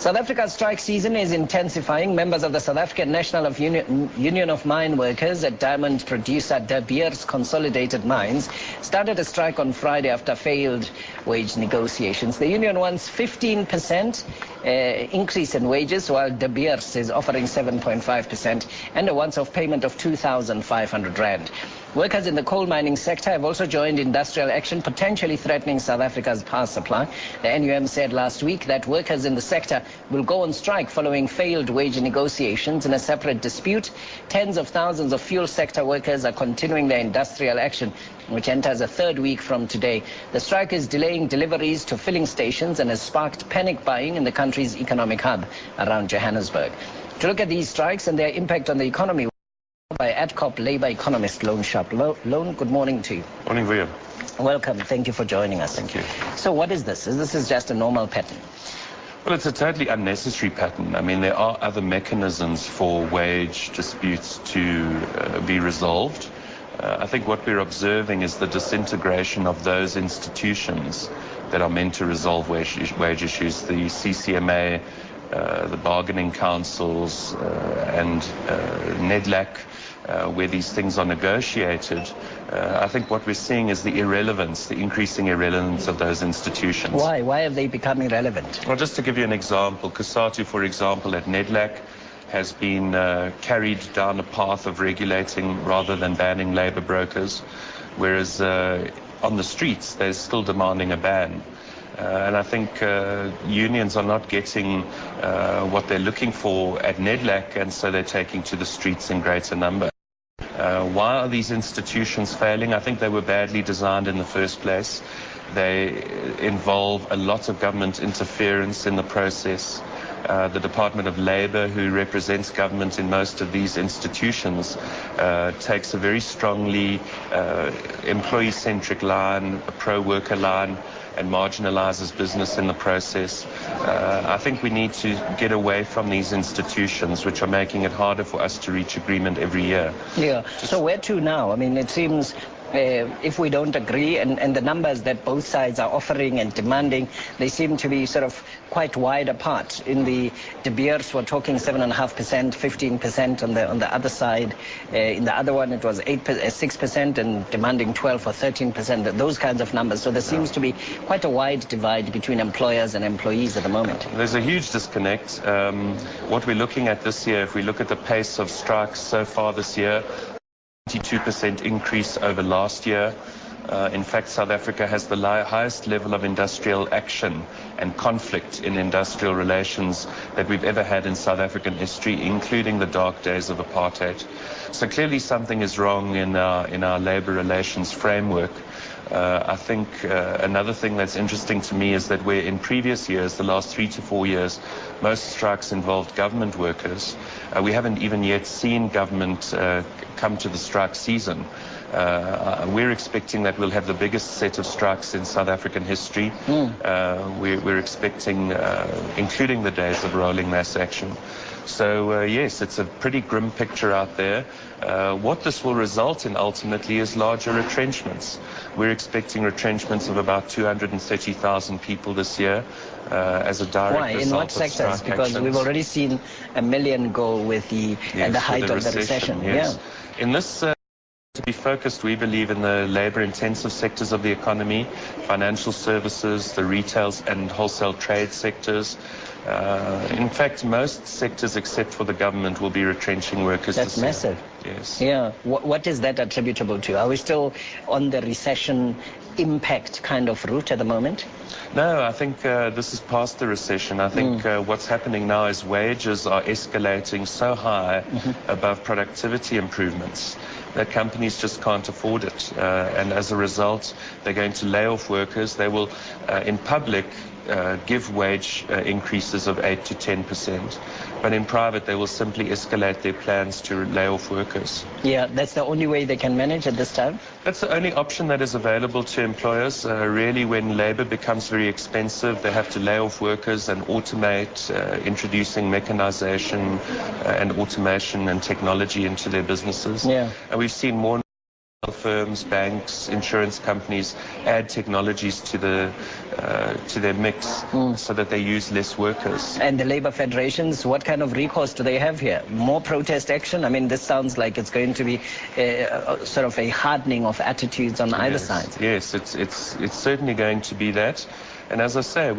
South Africa's strike season is intensifying. Members of the South African National Union of Mine Workers at diamond producer De Beers Consolidated Mines started a strike on Friday after failed wage negotiations. The union wants 15% increase in wages, while De Beers is offering 7.5% and a once-off payment of 2,500 rand. Workers in the coal mining sector have also joined industrial action, potentially threatening South Africa's power supply. The NUM said last week that workers in the sector will go on strike following failed wage negotiations. In a separate dispute, tens of thousands of fuel sector workers are continuing their industrial action, which enters a third week from today. The strike is delaying deliveries to filling stations and has sparked panic buying in the country's economic hub around Johannesburg. To look at these strikes and their impact on the economy, by Adcorp Labour economist Loane Sharp. Loane, good morning to you. Morning, William. Welcome. Thank you for joining us. Thank you. So what is this? This is just a normal pattern? Well, it's a totally unnecessary pattern. I mean, there are other mechanisms for wage disputes to be resolved. I think what we're observing is the disintegration of those institutions that are meant to resolve wage issues, the CCMA, the bargaining councils, and NEDLAC, where these things are negotiated. I think what we're seeing is the irrelevance, the increasing irrelevance of those institutions. Why? Why have they become irrelevant? Well, just to give you an example, COSATU, for example, at NEDLAC, has been carried down a path of regulating rather than banning labour brokers, whereas on the streets they're still demanding a ban. And I think unions are not getting what they're looking for at NEDLAC, and so they're taking to the streets in greater number. Why are these institutions failing? I think they were badly designed in the first place. They involve a lot of government interference in the process. The Department of Labour, who represents government in most of these institutions, takes a very strongly employee-centric line, a pro-worker line, and marginalizes business in the process. I think we need to get away from these institutions, which are making it harder for us to reach agreement every year. Yeah. So where to now? I mean, it seems if we don't agree, and the numbers that both sides are offering and demanding, they seem to be sort of quite wide apart. In the De Beers, we're talking 7.5%, 15% on the other side. In the other one, it was 6% and demanding 12 or 13%, those kinds of numbers. So there seems to be quite a wide divide between employers and employees at the moment. There's a huge disconnect. What we're looking at this year, if we look at the pace of strikes so far this year, 22% increase over last year. In fact, South Africa has the highest level of industrial action and conflict in industrial relations that we've ever had in South African history, including the dark days of apartheid. So clearly something is wrong in our labour relations framework. I think another thing that's interesting to me is that where in previous years, the last 3 to 4 years, most strikes involved government workers, we haven't even yet seen government come to the strike season. We're expecting that we'll have the biggest set of strikes in South African history. We're expecting, including the days of rolling mass action. So, yes, it's a pretty grim picture out there. What this will result in ultimately is larger retrenchments. We're expecting retrenchments of about 230,000 people this year as a direct result. Why? In what sectors? Because we've already seen 1 million go with at the height of the recession. Yes. Yeah. In this to be focused, we believe, in the labour-intensive sectors of the economy, financial services, the retail and wholesale trade sectors. In fact, most sectors except for the government will be retrenching workers. That's massive. Yes. Yeah. What is that attributable to? Are we still on the recession impact kind of route at the moment? No, I think this is past the recession. I think what's happening now is wages are escalating so high above productivity improvements that companies just can't afford it. And as a result, they're going to lay off workers. They will, in public, give wage increases of 8 to 10%. But in private, they will simply escalate their plans to lay off workers. Yeah, that's the only way they can manage at this time? That's the only option that is available to employers. Really, when labour becomes very expensive, they have to lay off workers and automate, introducing mechanization and automation and technology into their businesses. Yeah. And we've seen more firms, banks, insurance companies add technologies to their mix so that they use less workers. And the labor federations, what kind of recourse do they have here? More protest action? I mean, this sounds like it's going to be sort of a hardening of attitudes on either side. Yes, it's certainly going to be that. And as I say,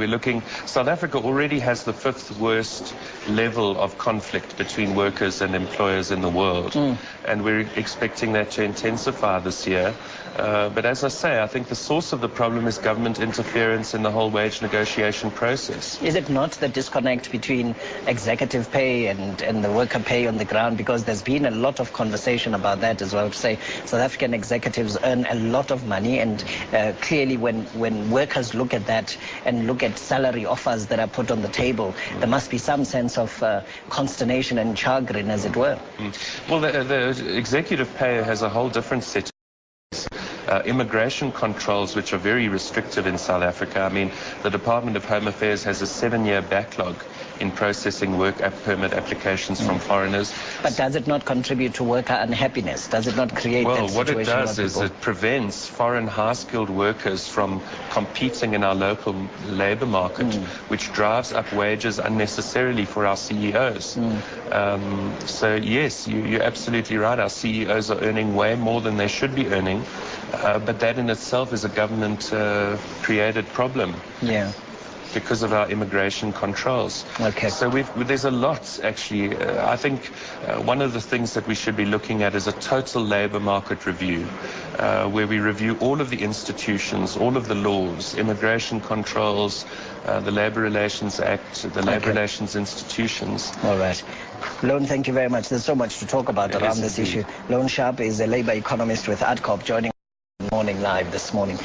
South Africa already has the 5th worst level of conflict between workers and employers in the world. And we're expecting that to intensify this year. But as I say, I think the source of the problem is government interference in the whole wage negotiation process. Is it not the disconnect between executive pay and the worker pay on the ground? Because there's been a lot of conversation about that as well, to say South African executives earn a lot of money, and clearly when workers look at that and look at salary offers that are put on the table, there must be some sense of consternation and chagrin, as it were. Well, the executive pay has a whole different set of immigration controls, which are very restrictive in South Africa. I mean, the Department of Home Affairs has a 7-year backlog in processing work permit applications from foreigners. But does it not contribute to worker unhappiness? Does it not create that situation? Well, what it does is it prevents foreign high-skilled workers from competing in our local labor market, which drives up wages unnecessarily for our CEOs. So yes, you're absolutely right. Our CEOs are earning way more than they should be earning, but that in itself is a government-created problem. Yeah. Because of our immigration controls. Okay. So there's a lot, actually. I think one of the things that we should be looking at is a total labor market review, where we review all of the institutions, all of the laws, immigration controls, the Labor Relations Act, the Labor Relations institutions. All right. Loane, thank you very much. There's so much to talk about around this issue. Loane Sharp is a labor economist with Adcorp, joining Morning Live this morning.